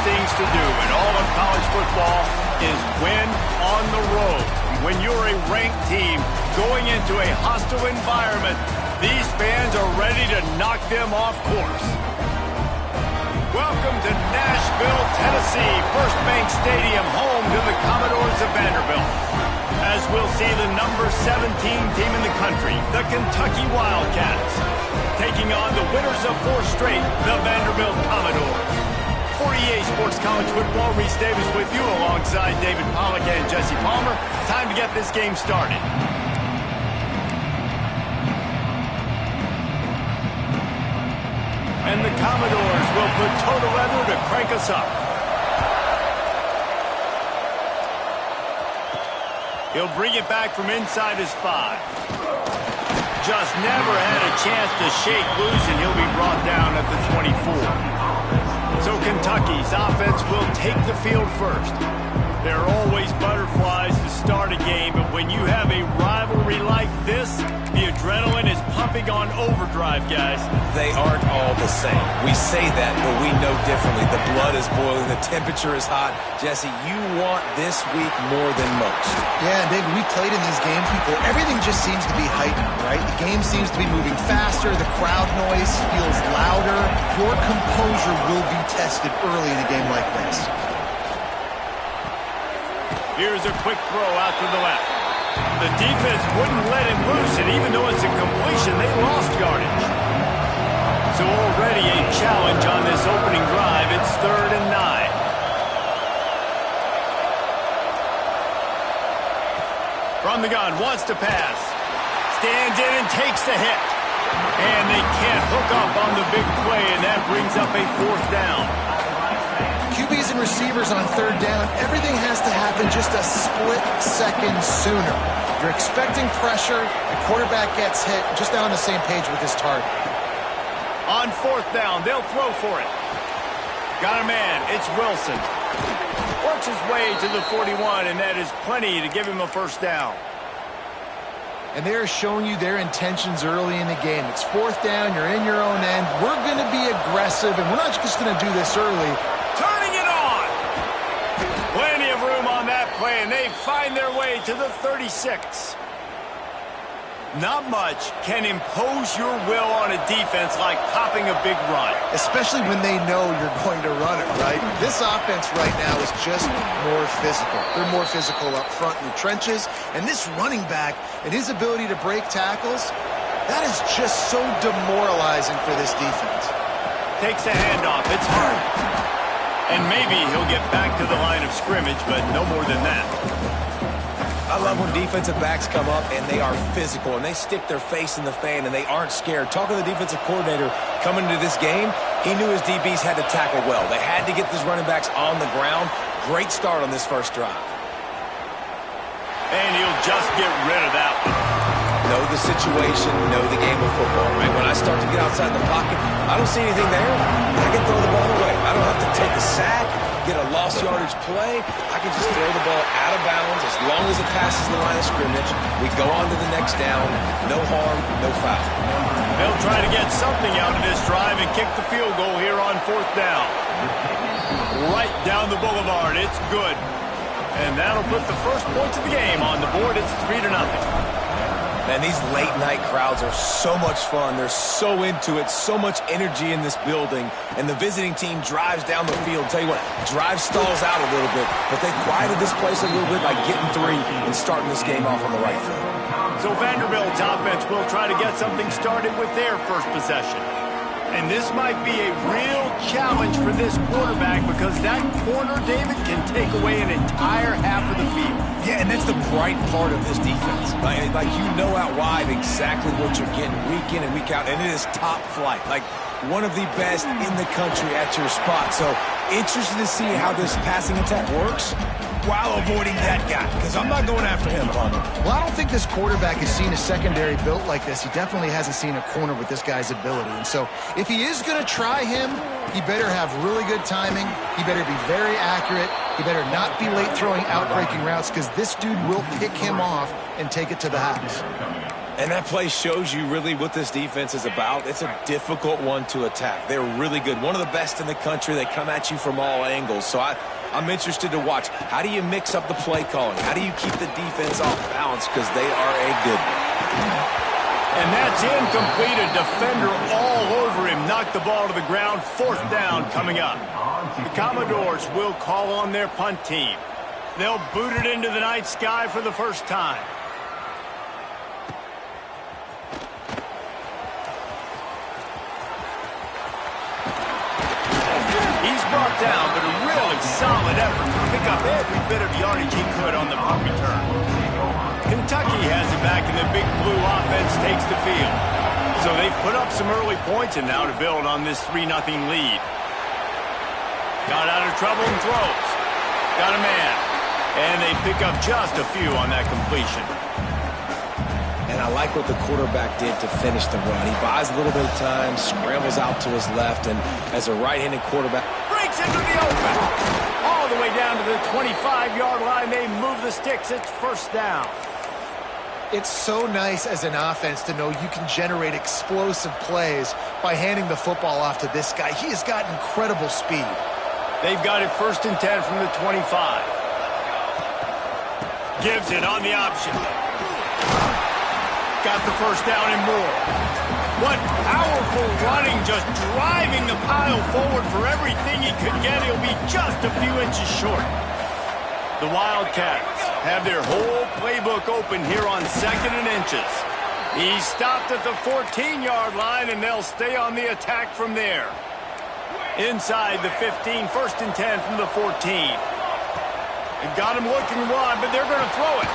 things to do in all of college football is win on the road. When you're a ranked team going into a hostile environment, these fans are ready to knock them off course. Welcome to Nashville, Tennessee, First Bank Stadium, home to the Commodores of Vanderbilt. As we'll see the number 17 team in the country, the Kentucky Wildcats, taking on the winners of 4 straight, the Vanderbilt Commodores. For EA Sports College Football, Reese Davis with you alongside David Pollack and Jesse Palmer. Time to get this game started. And the Commodores will put toe to leather to crank us up. He'll bring it back from inside his 5. Just never had a chance to shake loose, and he'll be brought down at the 24. So Kentucky's offense will take the field first. There are always butterflies to start a game, but when you have a rivalry like this, the adrenaline is pumping on overdrive, guys. They aren't all the same. We say that, but we know differently. The blood is boiling. The temperature is hot. Jesse, you want this week more than most. Yeah, David, we played in these games before. Everything just seems to be heightened, right? The game seems to be moving faster. The crowd noise feels louder. Your composure will be tested early in a game like this. Here's a quick throw out to the left. The defense wouldn't let him loose, and even though it's a completion, they lost yardage. So already a challenge on this opening drive. It's 3rd and 9. From the gun, wants to pass. Stands in and takes the hit. And they can't hook up on the big play, and that brings up a 4th down. QBs and receivers on 3rd down, everything has to happen just a split second sooner. You're expecting pressure, the quarterback gets hit, just not on the same page with his target. On 4th down, they'll throw for it. Got a man, it's Wilson. Works his way to the 41, and that is plenty to give him a 1st down. And they're showing you their intentions early in the game. It's 4th down, you're in your own end. We're going to be aggressive, and we're not just going to do this early. Turning it on! Plenty of room on that play, and they find their way to the 36. Not much can impose your will on a defense like popping a big run. Especially when they know you're going to run it, right? This offense right now is just more physical. They're more physical up front in the trenches. And this running back and his ability to break tackles, that is just so demoralizing for this defense. Takes a handoff. It's hard. And maybe he'll get back to the line of scrimmage, but no more than that. I love when defensive backs come up and they are physical and they stick their face in the fan and they aren't scared. Talking to the defensive coordinator coming into this game, he knew his DBs had to tackle well. They had to get these running backs on the ground. Great start on this 1st drive. And he'll just get rid of that one. Know the situation, know the game of football, right? When I start to get outside the pocket, I don't see anything there. I can throw the ball away. I don't have to take a sack, get a lost yardage play. I can just throw the ball out of bounds as long as it passes the line of scrimmage. We go on to the next down. No harm, no foul. They'll try to get something out of this drive and kick the field goal here on 4th down. Right down the boulevard. It's good. And that'll put the first points of the game on the board. It's 3-0. Man, these late-night crowds are so much fun. They're so into it, so much energy in this building. And the visiting team drives down the field. Tell you what, drive stalls out a little bit, but they quieted this place a little bit by getting 3 and starting this game off on the right foot. So Vanderbilt's offense will try to get something started with their first possession. And this might be a real challenge for this quarterback because that corner, David, can take away an entire half of the field. Yeah, and that's the bright part of this defense. Like you know out wide exactly what you're getting week in and week out, and it is top flight. Like one of the best in the country at your spot. So interested to see how this passing attack works while avoiding that guy, because I'm not going after him, Palmer. Well, I don't think this quarterback has seen a secondary built like this. He definitely hasn't seen a corner with this guy's ability. And so if he is going to try him, he better have really good timing. He better be very accurate. He better not be late throwing out-breaking routes because this dude will pick him off and take it to the house. And that play shows you really what this defense is about. It's a difficult one to attack. They're really good. One of the best in the country. They come at you from all angles. So I'm interested to watch. How do you mix up the play calling? How do you keep the defense off balance? Because they are a good one. And that's incomplete. A defender all over him. Knocked the ball to the ground. 4th down coming up. The Commodores will call on their punt team. They'll boot it into the night sky for the first time. He's brought down, but a really solid effort to pick up every bit of yardage he could on the punt return. Kentucky has it back, and the Big Blue offense takes the field. So they've put up some early points, and now to build on this 3-0 lead. Got out of trouble and throws. Got a man. And they pick up just a few on that completion. And I like what the quarterback did to finish the run. He buys a little bit of time, scrambles out to his left, and as a right-handed quarterback, breaks into the open. All the way down to the 25-yard line. They move the sticks. It's 1st down. It's so nice as an offense to know you can generate explosive plays by handing the football off to this guy. He has got incredible speed. They've got it 1st and 10 from the 25. Gives it on the option. Got the 1st down and more. What powerful running, just driving the pile forward for everything he could get. He'll be just a few inches short. The Wildcats have their whole playbook open here on 2nd and inches. He stopped at the 14-yard line, and they'll stay on the attack from there. Inside the 15, 1st and 10 from the 14. They've got him looking wide, but they're going to throw it.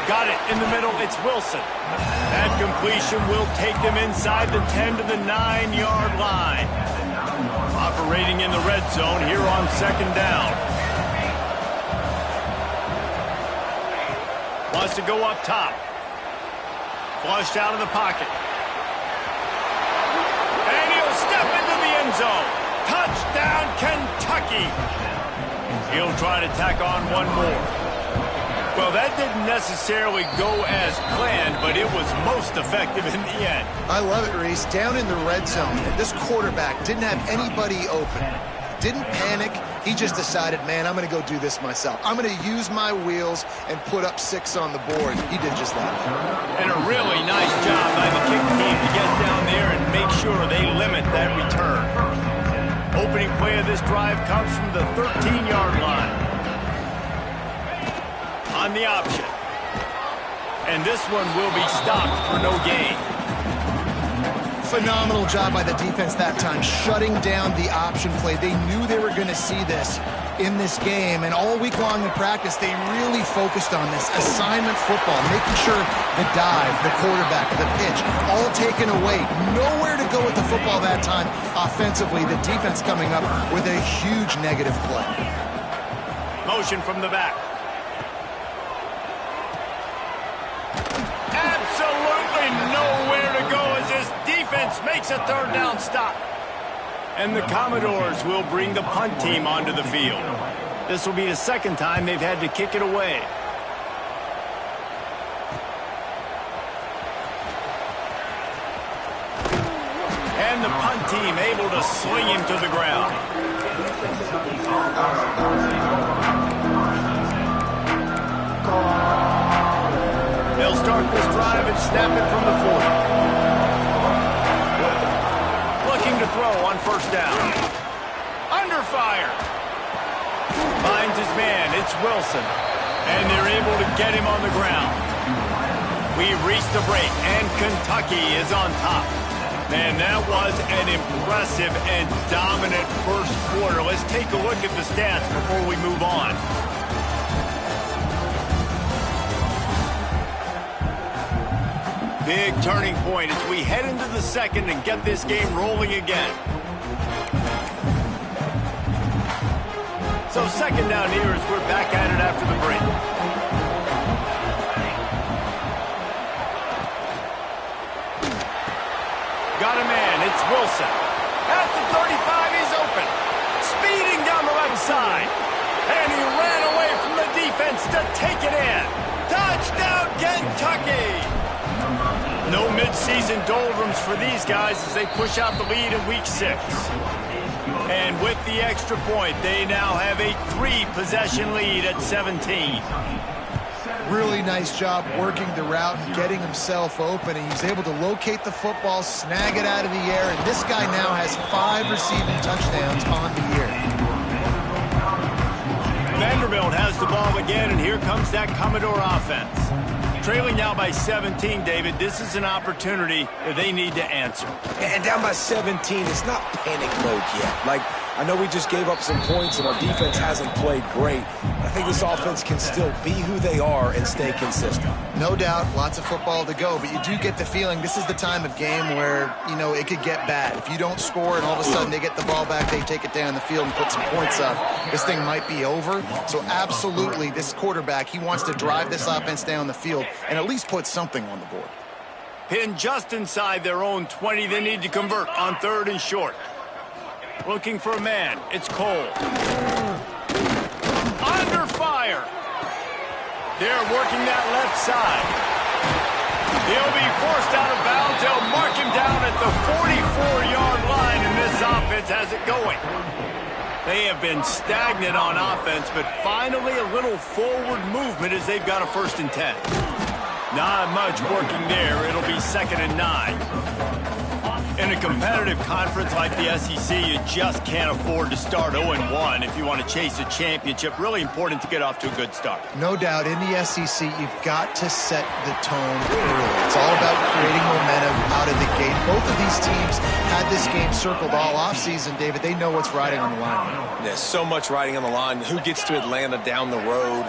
Got it in the middle. It's Wilson. That completion will take them inside the 10 to the 9-yard line. Operating in the red zone here on 2nd down. Wants to go up top. Flushed out of the pocket. And he'll step into the end zone. Touchdown, Kentucky. He'll try to tack on one more. Well, that didn't necessarily go as planned, but it was most effective in the end. I love it, Reese. Down in the red zone, this quarterback didn't have anybody open. Didn't panic. He just decided, man, I'm going to go do this myself. I'm going to use my wheels and put up 6 on the board. He did just that. And a really nice job by the kick team to get down there and make sure they limit that return. Opening play of this drive comes from the 13-yard line. On the option. And this one will be stopped for no gain. Phenomenal job by the defense that time, shutting down the option play. They knew they were going to see this in this game, and all week long in practice, they really focused on this assignment football, making sure the dive, the quarterback, the pitch, all taken away. Nowhere to go with the football that time offensively. The defense coming up with a huge negative play. Motion from the back. Absolutely nowhere to go as this defense makes a 3rd down stop. And the Commodores will bring the punt team onto the field. This will be the 2nd time they've had to kick it away. And the punt team able to sling him to the ground. They'll start this drive and snap it from the 40. Looking to throw on 1st down. Under fire. Finds his man. It's Wilson. And they're able to get him on the ground. We've reached the break, and Kentucky is on top. Man, that was an impressive and dominant 1st quarter. Let's take a look at the stats before we move on. Big turning point as we head into the 2nd and get this game rolling again. So 2nd down here as we're back at it after the break. Got a man, it's Wilson. At the 35, he's open. Speeding down the left side. And he ran away from the defense to take it in. Touchdown, Kentucky! No mid-season doldrums for these guys as they push out the lead in Week 6. And with the extra point, they now have a 3-possession lead at 17. Really nice job working the route and getting himself open. And he was able to locate the football, snag it out of the air, and this guy now has 5 receiving touchdowns on the year. Vanderbilt has the ball again, and here comes that Commodore offense. Trailing now by 17, David. This is an opportunity that they need to answer. And down by 17, it's not panic mode yet. Like, I know we just gave up some points and our defense hasn't played great. I think this offense can still be who they are and stay consistent. No doubt, lots of football to go, but you do get the feeling this is the time of game where, you know, it could get bad. If you don't score and all of a sudden they get the ball back, they take it down the field and put some points up, this thing might be over. So absolutely, this quarterback, he wants to drive this offense down the field and at least put something on the board. Pinned just inside their own 20, they need to convert on 3rd and short. Looking for a man, it's Cole. Under fire. They're working that left side. He'll be forced out of bounds. They'll mark him down at the 44-yard line, and this offense has it going. They have been stagnant on offense, but finally a little forward movement as they've got a 1st and 10. Not much working there. It'll be 2nd and 9. In a competitive conference like the SEC, you just can't afford to start 0-1 if you want to chase a championship. Really important to get off to a good start. No doubt, in the SEC, you've got to set the tone early. It's all about creating momentum out of the gate. Both of these teams had this game circled all offseason, David. They know what's riding on the line. There's so much riding on the line. Who gets to Atlanta down the road?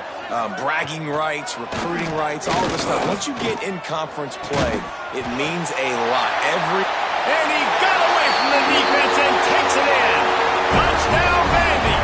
Bragging rights, recruiting rights, all of this stuff. Once you get in conference play, it means a lot. And he got away from the defense and takes it in. Touchdown, Vandy.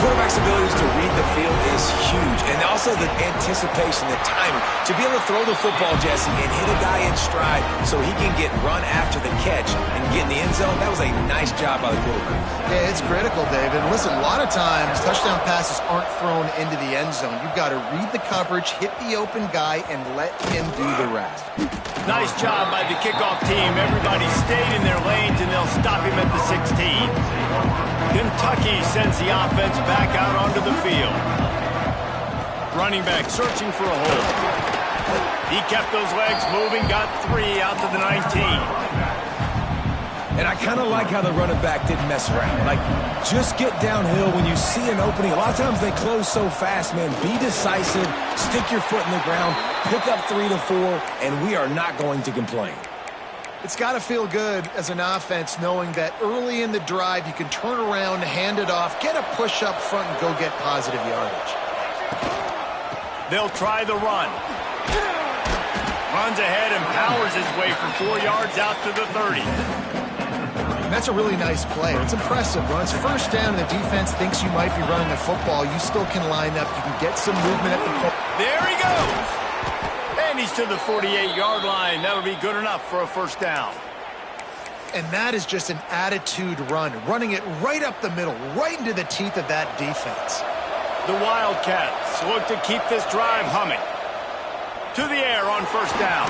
Quarterback's abilities to read the field is huge. And also the anticipation, the timing. To be able to throw the football, Jesse, and hit a guy in stride so he can get run after the catch and get in the end zone, that was a nice job by the quarterback. Yeah, it's critical, David. Listen, a lot of times touchdown passes aren't thrown into the end zone. You've got to read the coverage, hit the open guy, and let him do the rest. Nice job by the kickoff team. Everybody stayed in their lanes, and they'll stop him at the 16. Kentucky sends the offense back out onto the field. Running back searching for a hole. He kept those legs moving, got 3 out to the 19. And I kind of like how the running back didn't mess around. Like, just get downhill when you see an opening. A lot of times they close so fast, man. Be decisive, stick your foot in the ground, pick up 3 to 4, and we are not going to complain. It's got to feel good as an offense knowing that early in the drive you can turn around, hand it off, get a push up front, and go get positive yardage. They'll try the run. Runs ahead and powers his way for 4 yards out to the 30. That's a really nice play. It's impressive. When it's 1st down and the defense thinks you might be running the football, you still can line up. You can get some movement at the point. There he goes. And he's to the 48-yard line. That'll be good enough for a 1st down. And that is just an attitude run, running it right up the middle, right into the teeth of that defense. The Wildcats look to keep this drive humming. To the air on 1st down.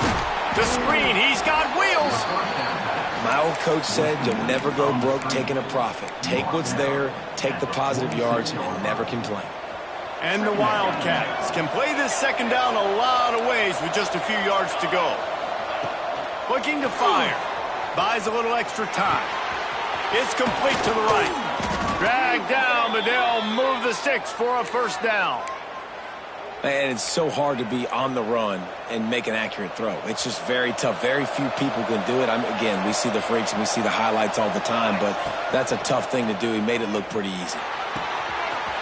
The screen, he's got wheels. My old coach said you'll never go broke taking a profit. Take what's there, take the positive yards, and never complain. And the Wildcats can play this 2nd down a lot of ways with just a few yards to go. Looking to fire. Buys a little extra time. It's complete to the right. Dragged down, but they'll move the sticks for a 1st down. And it's so hard to be on the run and make an accurate throw. It's just very tough. Very few people can do it. Again, we see the freaks and we see the highlights all the time, but that's a tough thing to do. He made it look pretty easy.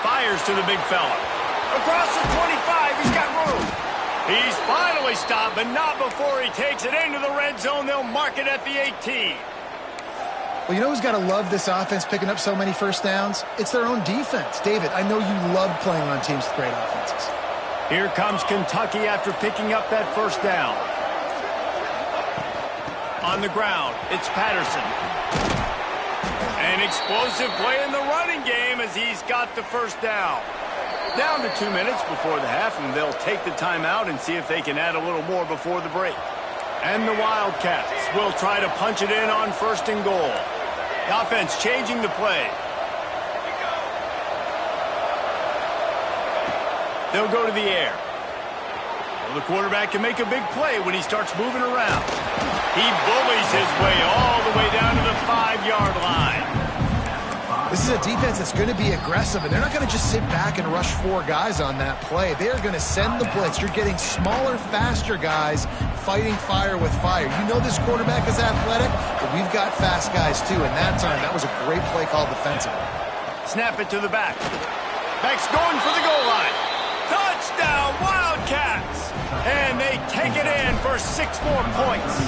Fires to the big fella. Across the 25, he's got room. He's finally stopped, but not before he takes it into the red zone. They'll mark it at the 18. Well, you know who's got to love this offense picking up so many 1st downs? It's their own defense. David, I know you love playing on teams with great offenses. Here comes Kentucky after picking up that 1st down. On the ground, it's Patterson. An explosive play in the running game as he's got the 1st down. Down to 2 minutes before the half, and they'll take the timeout and see if they can add a little more before the break. And the Wildcats will try to punch it in on 1st and goal. The offense changing the play. They'll go to the air. Well, the quarterback can make a big play when he starts moving around. He bullies his way all the way down to the 5-yard line. This is a defense that's going to be aggressive, and they're not going to just sit back and rush 4 guys on that play. They're going to send the blitz. You're getting smaller, faster guys fighting fire with fire. You know this quarterback is athletic, but we've got fast guys too, and that time, that was a great play call defensively. Snap it to the back. Back's going for the goal line. Touchdown, Wildcats! And they take it in for 6 more points.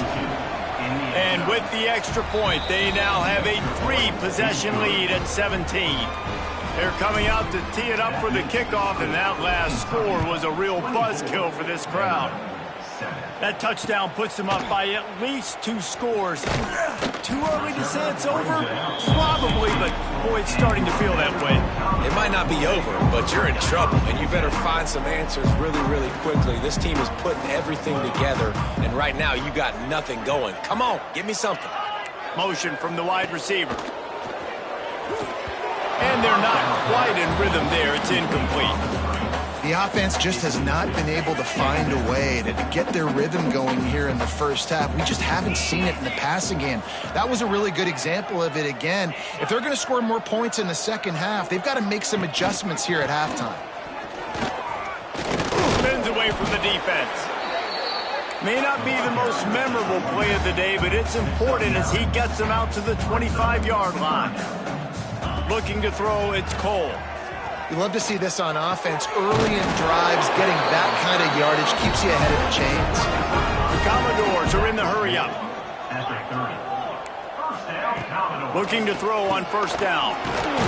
And with the extra point, they now have a 3-possession lead at 17. They're coming out to tee it up for the kickoff, and that last score was a real buzzkill for this crowd. That touchdown puts them up by at least 2 scores. Too early to say it's over? Probably, but boy, it's starting to feel that way. It might not be over, but you're in trouble, and you better find some answers really, really quickly. This team is putting everything together, and right now you got nothing going. Come on, give me something. Motion from the wide receiver. And they're not quite in rhythm there. It's incomplete. The offense just has not been able to find a way to get their rhythm going here in the first half. We just haven't seen it in the passing game. That was a really good example of it again. If they're going to score more points in the second half, they've got to make some adjustments here at halftime. Spins away from the defense. May not be the most memorable play of the day, but it's important as he gets them out to the 25-yard line. Looking to throw, it's Cole. You love to see this on offense. Early in drives, getting that kind of yardage keeps you ahead of the chains. The Commodores are in the hurry-up. Looking to throw on 1st down.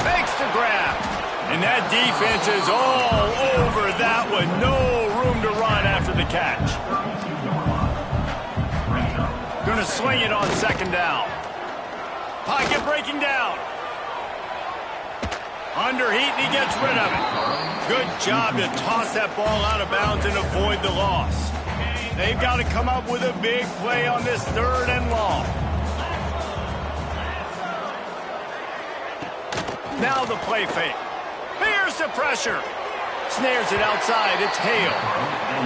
Fakes the grab. And that defense is all over that one. No room to run after the catch. Going to sling it on 2nd down. Pocket breaking down. Under heat, and he gets rid of it. Good job to toss that ball out of bounds and avoid the loss. They've got to come up with a big play on this 3rd and long. Now the play fake. Here's the pressure. Snares it outside. It's Hale.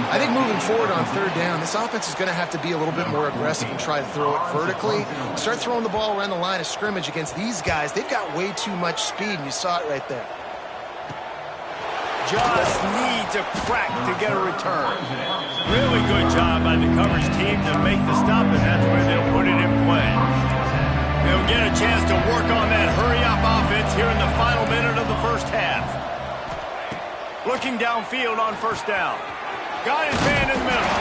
I think moving forward on 3rd down, this offense is going to have to be a little bit more aggressive and try to throw it vertically. Start throwing the ball around the line of scrimmage against these guys. They've got way too much speed, and you saw it right there. Just needs a crack to get a return. Really good job by the coverage team to make the stop, and that's where they'll put it in play. They'll get a chance to work on that hurry-up offense here in the final minute of the first half. Looking downfield on 1st down. Got his man in the middle.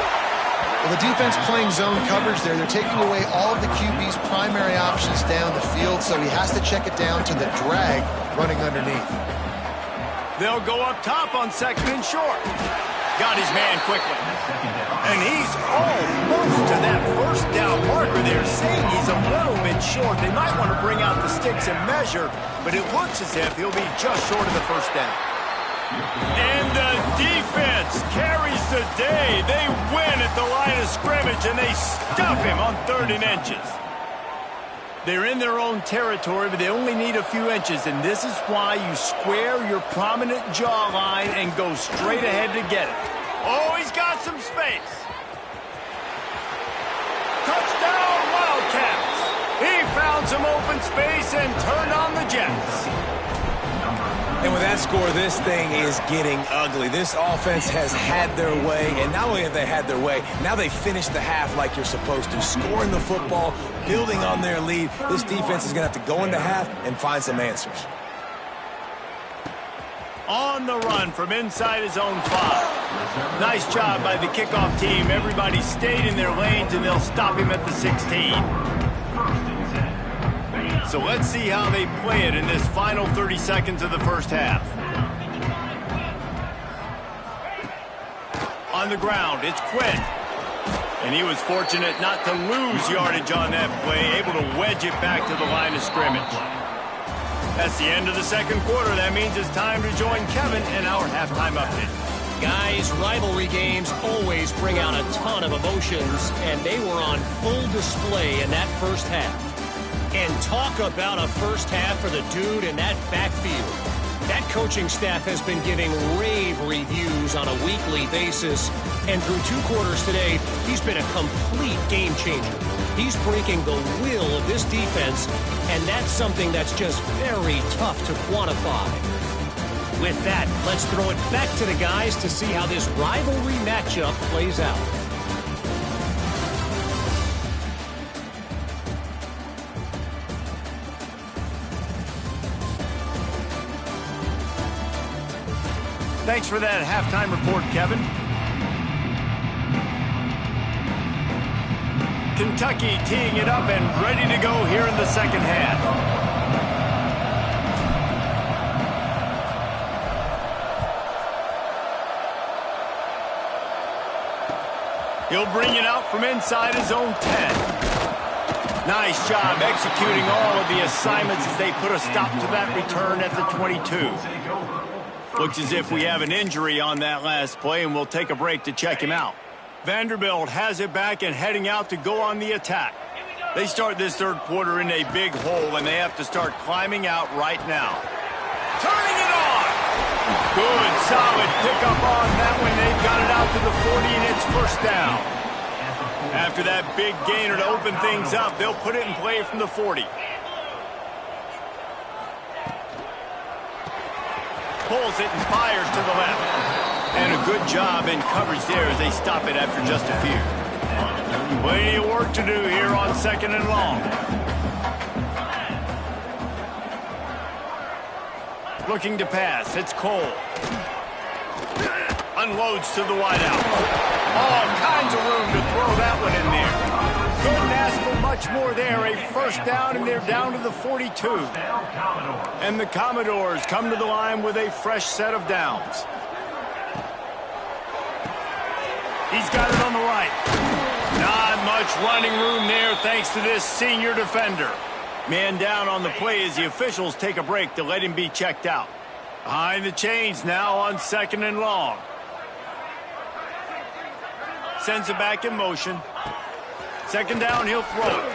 Well, the defense playing zone coverage there. They're taking away all of the QB's primary options down the field, so he has to check it down to the drag running underneath. They'll go up top on 2nd and short. Got his man quickly. And he's almost to that 1st down marker there, saying he's a little bit short. They might want to bring out the sticks and measure, but it looks as if he'll be just short of the 1st down. And the defense carries the day. They win at the line of scrimmage, and they stuff him on 3rd and inches. They're in their own territory, but they only need a few inches, and this is why you square your prominent jawline and go straight ahead to get it. Oh, he's got some space. Touchdown, Wildcats. He found some open space and turned on the Jets. And with that score, this thing is getting ugly. This offense has had their way, and not only have they had their way, now they finished the half like you're supposed to, scoring the football, building on their lead. This defense is going to have to go into half and find some answers. On the run from inside his own 5. Nice job by the kickoff team. Everybody stayed in their lanes, and they'll stop him at the 16. So let's see how they play it in this final 30 seconds of the first half. On the ground, it's Quinn. And he was fortunate not to lose yardage on that play, able to wedge it back to the line of scrimmage. That's the end of the second quarter. That means it's time to join Kevin in our halftime update. Guys, rivalry games always bring out a ton of emotions, and they were on full display in that first half. And talk about a first half for the dude in that backfield. That coaching staff has been giving rave reviews on a weekly basis, and through 2 quarters today, he's been a complete game changer. He's breaking the will of this defense, and that's something that's just very tough to quantify. With that, let's throw it back to the guys to see how this rivalry matchup plays out. Thanks for that halftime report, Kevin. Kentucky teeing it up and ready to go here in the second half. He'll bring it out from inside his own 10. Nice job executing all of the assignments as they put a stop to that return at the 22. Looks as if we have an injury on that last play, and we'll take a break to check him out. Vanderbilt has it back and heading out to go on the attack. They start this third quarter in a big hole, and they have to start climbing out right now. Turning it on! Good, solid pickup on that one. They've got it out to the 40, and it's first down. After that big gainer to open things up, they'll put it in play from the 40. Pulls it and fires to the left. And a good job in coverage there as they stop it after just a few. Plenty of work to do here on second and long. Looking to pass. It's Cole. Unloads to the wideout. All kinds of room to throw that one in there. Couldn't ask for much more there. A first down, and they're down to the 42. And the Commodores come to the line with a fresh set of downs. He's got it on the right. Not much running room there thanks to this senior defender. Man down on the play as the officials take a break to let him be checked out. Behind the chains now on second and long. Sends it back in motion. Second down, he'll throw it.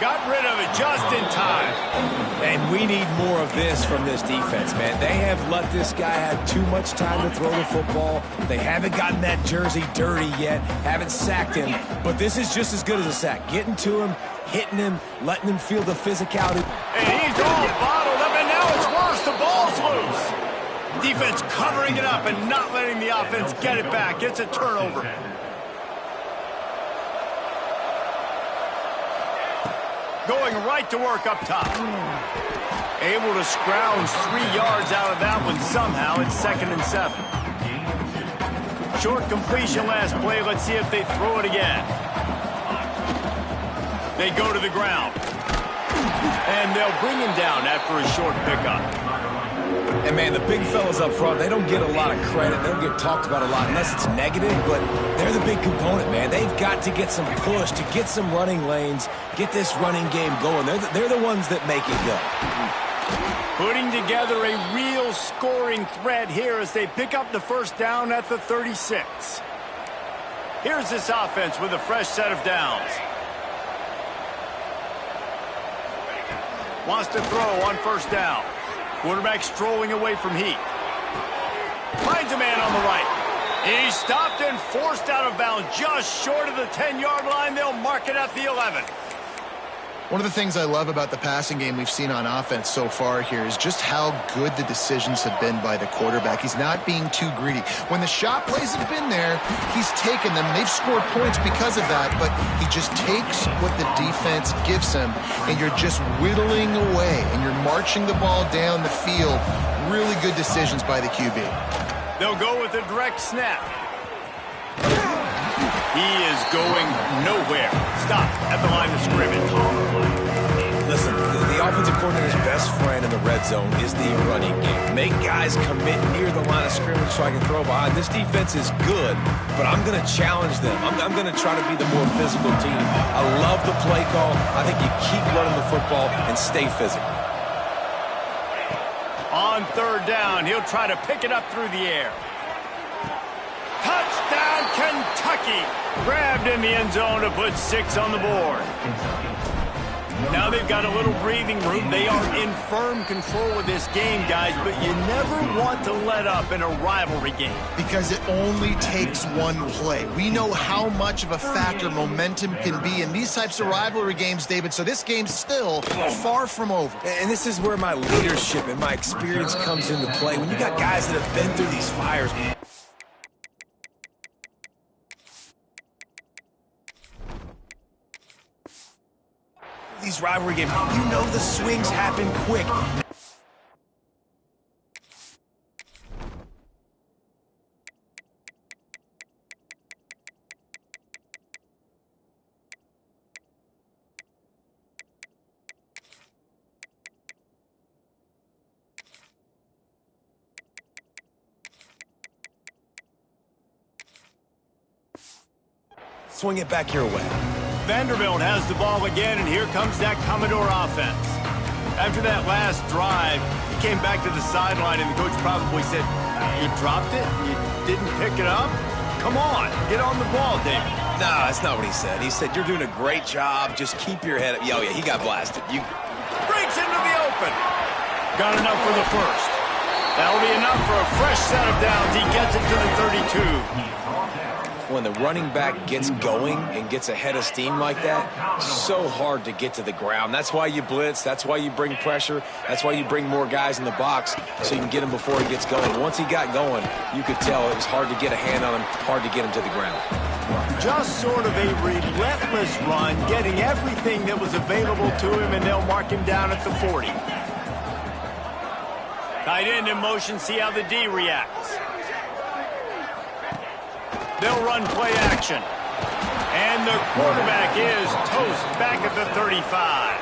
Got rid of it just in time. And we need more of this from this defense, man. They have let this guy have too much time to throw the football. They haven't gotten that jersey dirty yet, haven't sacked him. But this is just as good as a sack. Getting to him, hitting him, letting him feel the physicality. And he's all bottled up, and now it's worse. The ball's loose. Defense covering it up and not letting the offense get it back. It's a turnover. Going right to work up top. Able to scrounge 3 yards out of that one somehow. It's second and 7. Short completion last play. Let's see if they throw it again. They go to the ground. And they'll bring him down after a short pickup. And, man, the big fellas up front, they don't get a lot of credit. They don't get talked about a lot unless it's negative, but they're the big component, man. They've got to get some push, to get some running lanes, get this running game going. They're the ones that make it go. Putting together a real scoring threat here as they pick up the first down at the 36. Here's this offense with a fresh set of downs. Wants to throw on first down. Quarterback strolling away from heat. Finds a man on the right. He's stopped and forced out of bounds just short of the 10-yard line. They'll mark it at the 11. One of the things I love about the passing game we've seen on offense so far here is just how good the decisions have been by the quarterback. He's not being too greedy. When the shot plays have been there, he's taken them. They've scored points because of that, but he just takes what the defense gives him, and you're just whittling away, and you're marching the ball down the field. Really good decisions by the QB. They'll go with a direct snap. He is going nowhere. Stop at the line of scrimmage. Listen, the offensive coordinator's best friend in the red zone is the running game. Make guys commit near the line of scrimmage so I can throw behind. This defense is good, but I'm going to challenge them. I'm going to try to be the more physical team. I love the play call. I think you keep running the football and stay physical. on third down. He'll try to pick it up through the air. Touchdown, Kentucky! Grabbed in the end zone to put 6 on the board. Now they've got a little breathing room. They are in firm control of this game, guys, but you never want to let up in a rivalry game. Because it only takes one play. We know how much of a factor momentum can be in these types of rivalry games, David, so this game's still far from over. And this is where my leadership and my experience comes into play. When you got guys that have been through these fires. These rivalry games, you know the swings happen quick. Swing it back your way. Vanderbilt has the ball again, and here comes that Commodore offense. After that last drive, he came back to the sideline, and the coach probably said, "You dropped it? You didn't pick it up? Come on, get on the ball, David." No, that's not what he said. He said, "You're doing a great job. Just keep your head up." Oh, yeah, he got blasted. Breaks into the open. Got enough for the first. That'll be enough for a fresh set of downs. He gets it to the 32. When the running back gets going and gets ahead of steam like that, so hard to get to the ground. That's why you blitz. That's why you bring pressure. That's why you bring more guys in the box so you can get him before he gets going. Once he got going, you could tell it was hard to get a hand on him, hard to get him to the ground. Just sort of a relentless run, getting everything that was available to him, and they'll mark him down at the 40. Tight end in motion, see how the D reacts. They'll run play action. And the quarterback is toast back at the 35.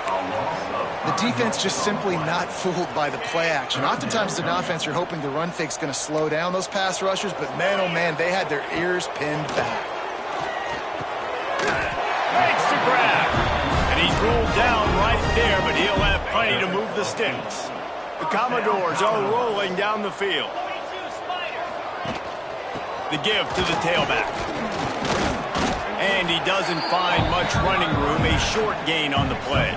The defense just simply not fooled by the play action. Oftentimes, as an offense, you're hoping the run fake's going to slow down those pass rushers, but man, oh man, they had their ears pinned back. Makes the grab. And he's rolled down right there, but he'll have plenty to move the sticks. The Commodores are rolling down the field. The give to the tailback. And he doesn't find much running room. A short gain on the play.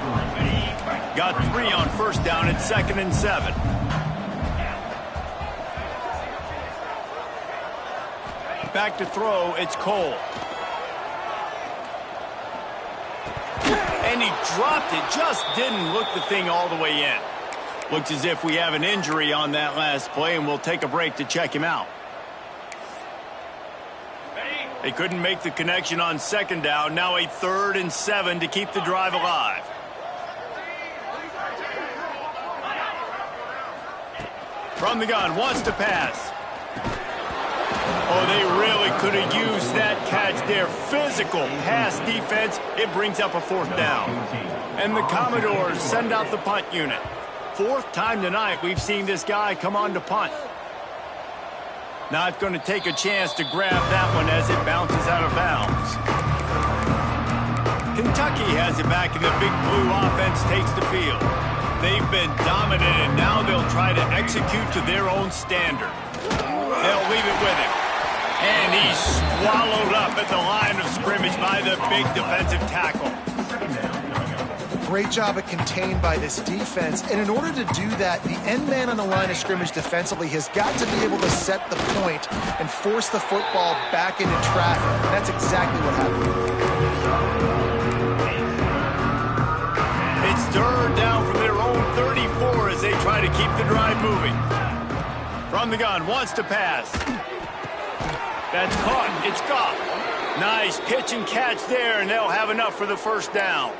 Got 3 on first down at 2nd and 7. Back to throw, it's Cole. And he dropped it, just didn't look the thing all the way in. Looks as if we have an injury on that last play, and we'll take a break to check him out. They couldn't make the connection on 2nd down. Now a 3rd and 7 to keep the drive alive. From the gun, wants to pass. Oh, they really could have used that catch there. Physical pass defense. It brings up a 4th down. And the Commodores send out the punt unit. 4th time tonight we've seen this guy come on to punt. Not going to take a chance to grab that one as it bounces out of bounds. Kentucky has it back, and the Big Blue offense takes the field. They've been dominant, and now they'll try to execute to their own standard. They'll leave it with him. And he's swallowed up at the line of scrimmage by the big defensive tackle. Great job of contained by this defense. And in order to do that, the end man on the line of scrimmage defensively has got to be able to set the point and force the football back into traffic. And that's exactly what happened. It's 3rd down from their own 34 as they try to keep the drive moving. From the gun, wants to pass. That's caught. It's got. Nice pitch and catch there, and they'll have enough for the 1st down.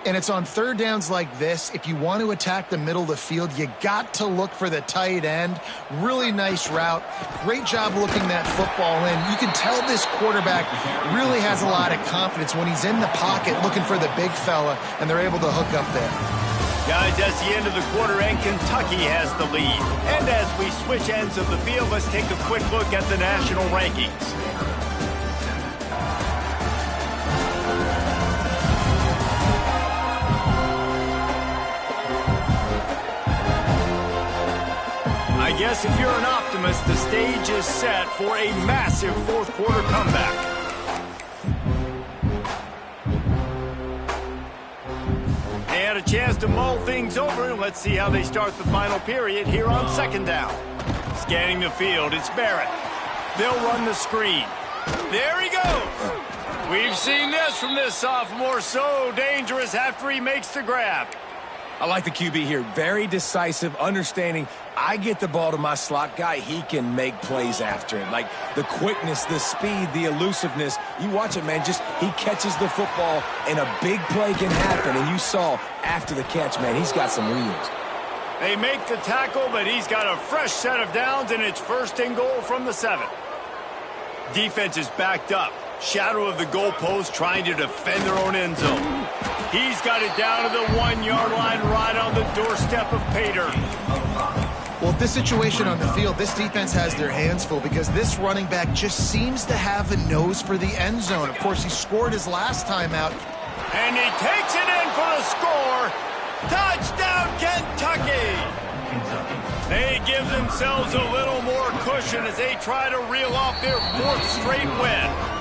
And it's on 3rd downs like this. If you want to attack the middle of the field, you got to look for the tight end. Really nice route. Great job looking that football in. You can tell this quarterback really has a lot of confidence when he's in the pocket looking for the big fella, and they're able to hook up there. Guys, that's the end of the quarter, and Kentucky has the lead. And as we switch ends of the field, let's take a quick look at the national rankings. I guess if you're an optimist, the stage is set for a massive fourth quarter comeback. They had a chance to mull things over. Let's see how they start the final period here on second down. Scanning the field, it's Barrett. They'll run the screen. There he goes. We've seen this from this sophomore. So dangerous after he makes the grab. I like the QB here. Very decisive, understanding I get the ball to my slot guy, he can make plays after it. Like the quickness, the speed, the elusiveness. You watch it, man, just he catches the football and a big play can happen. And you saw after the catch, man, he's got some wheels. They make the tackle, but he's got a fresh set of downs, and it's first and goal from the 7. Defense is backed up. Shadow of the goalpost trying to defend their own end zone. He's got it down to the 1-yard line right on the doorstep of Pater. Well, this situation on the field, this defense has their hands full because this running back just seems to have a nose for the end zone. Of course, he scored his last time out. And he takes it in for the score. Touchdown, Kentucky! They give themselves a little more cushion as they try to reel off their 4th straight win.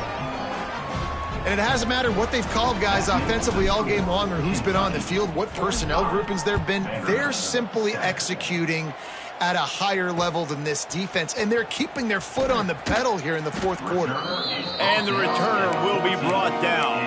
And it hasn't mattered what they've called guys offensively all game long or who's been on the field, what personnel groupings there have been. They're simply executing at a higher level than this defense, and they're keeping their foot on the pedal here in the 4th quarter. And the returner will be brought down.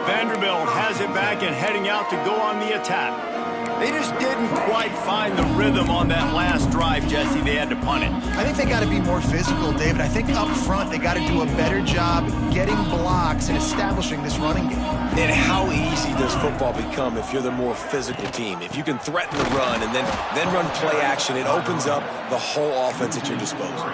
Vanderbilt has it back and heading out to go on the attack. They just didn't quite find the rhythm on that last drive, Jesse. They had to punt it. I think they got to be more physical, David. I think up front they got to do a better job getting blocks and establishing this running game. And how easy does football become if you're the more physical team? If you can threaten the run and then run play action, it opens up the whole offense at your disposal.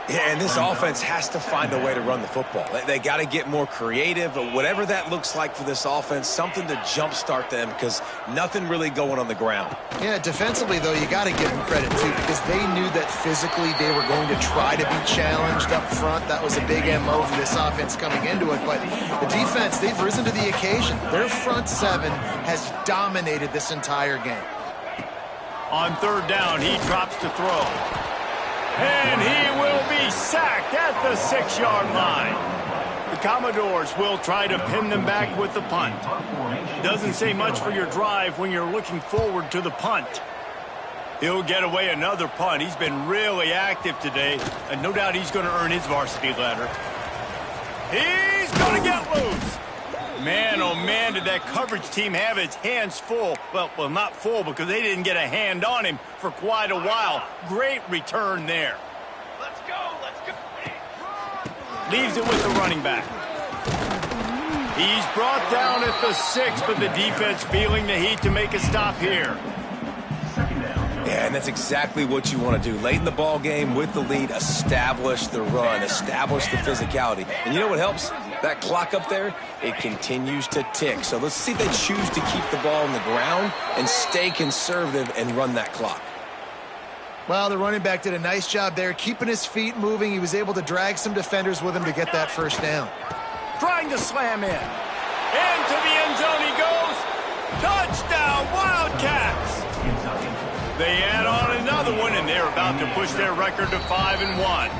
Yeah, and this offense has to find a way to run the football. They got to get more creative, but whatever that looks like for this offense, something to jumpstart them because nothing really going on the ground. Yeah, defensively, though, you got to give them credit, too, because they knew that physically they were going to try to be challenged up front. That was a big MO for this offense coming into it, but the defense, they've risen to the occasion. Their front 7 has dominated this entire game. On 3rd down, he drops to throw. And he will be sacked at the 6-yard line. The Commodores will try to pin them back with the punt. Doesn't say much for your drive when you're looking forward to the punt. He'll get away another punt. He's been really active today, and no doubt he's going to earn his varsity letter. He's going to get loose. Man, oh man, did that coverage team have its hands full. Well, not full because they didn't get a hand on him for quite a while. Great return there. Let's go. Leaves it with the running back. He's brought down at the 6, but the defense feeling the heat to make a stop here. Yeah, and that's exactly what you want to do. Late in the ball game with the lead, establish the run, establish the physicality. And you know what helps? That clock up there, it continues to tick. So let's see if they choose to keep the ball on the ground and stay conservative and run that clock. Well, the running back did a nice job there, keeping his feet moving. He was able to drag some defenders with him to get that first down. Trying to slam in. Into the end zone he goes. Touchdown, Wildcats! They add on another one, and they're about to push their record to 5-1.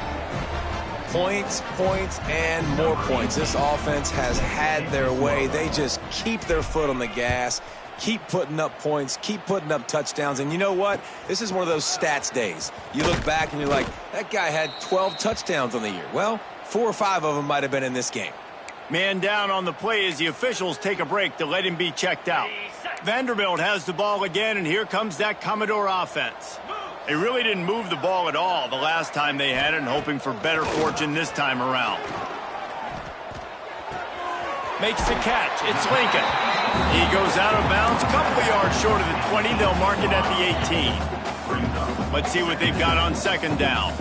Points, points, and more points. This offense has had their way. They just keep their foot on the gas, keep putting up points, keep putting up touchdowns. And you know what? This is one of those stats days. You look back and you're like, that guy had 12 touchdowns on the year. Well, 4 or 5 of them might have been in this game. Man down on the play as the officials take a break to let him be checked out. Vanderbilt has the ball again, and here comes that Commodore offense. They really didn't move the ball at all the last time they had it, and hoping for better fortune this time around. Makes the catch. It's Lincoln. He goes out of bounds, a couple of yards short of the 20. They'll mark it at the 18. Let's see what they've got on 2nd down.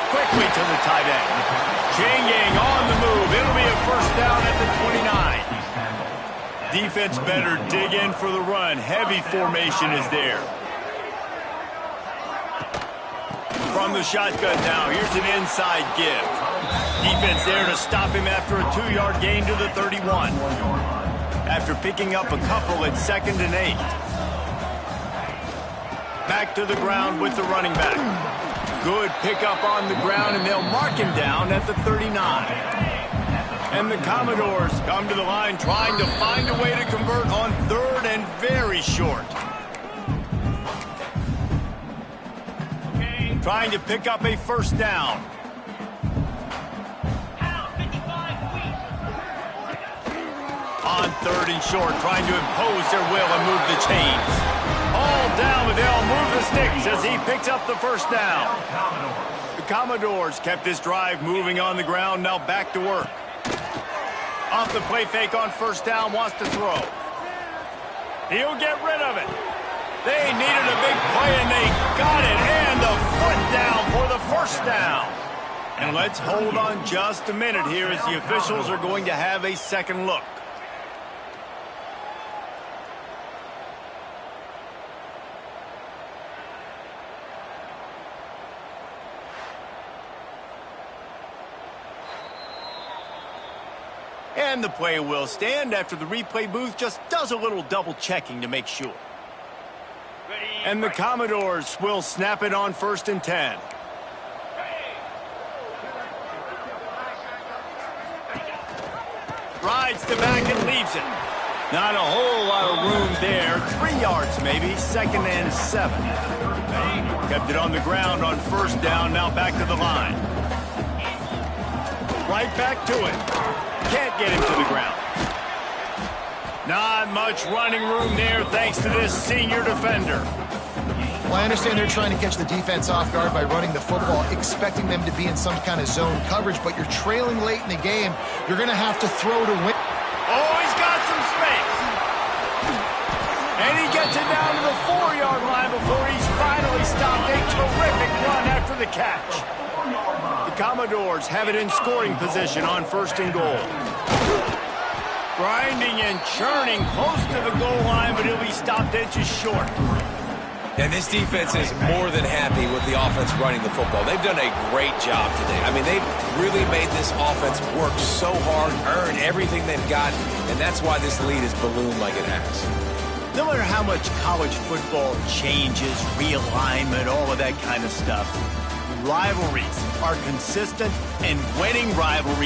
Quickly to the tight end. Chain gang on the move. It'll be a first down at the 29. Defense better dig in for the run. Heavy formation is there. From the shotgun now, here's an inside give. Defense there to stop him after a 2-yard gain to the 31. After picking up a couple at 2nd and 8. Back to the ground with the running back. Good pickup on the ground, and they'll mark him down at the 39. And the Commodores come to the line trying to find a way to convert on 3rd and very short. Trying to pick up a first down. On 3rd and short, trying to impose their will and move the chains. All down, but they'll move the sticks as he picks up the first down. The Commodores kept this drive moving on the ground, now back to work. Off the play fake on first down, wants to throw. He'll get rid of it. They needed a big play, and they got it. And the foot down for the first down. And let's hold on just a minute here as the officials are going to have a second look. And the play will stand after the replay booth just does a little double checking to make sure. And the Commodores will snap it on 1st and 10. Rides the back and leaves it. Not a whole lot of room there. 3 yards maybe, 2nd and 7. Kept it on the ground on first down, now back to the line. Right back to it. Can't get him to the ground. Not much running room there thanks to this senior defender. Well, I understand they're trying to catch the defense off guard by running the football, expecting them to be in some kind of zone coverage, but you're trailing late in the game. You're going to have to throw to win. Oh, he's got some space. And he gets it down to the 4-yard line before he's finally stopped. A terrific run after the catch. The Commodores have it in scoring position on 1st and goal. Grinding and churning close to the goal line, but he'll be stopped inches short. And this defense is more than happy with the offense running the football. They've done a great job today. I mean, they've really made this offense work so hard, earn everything they've got, and that's why this lead is ballooned like it has. No matter how much college football changes, realignment, all of that kind of stuff, rivalries are consistent, and winning rivalries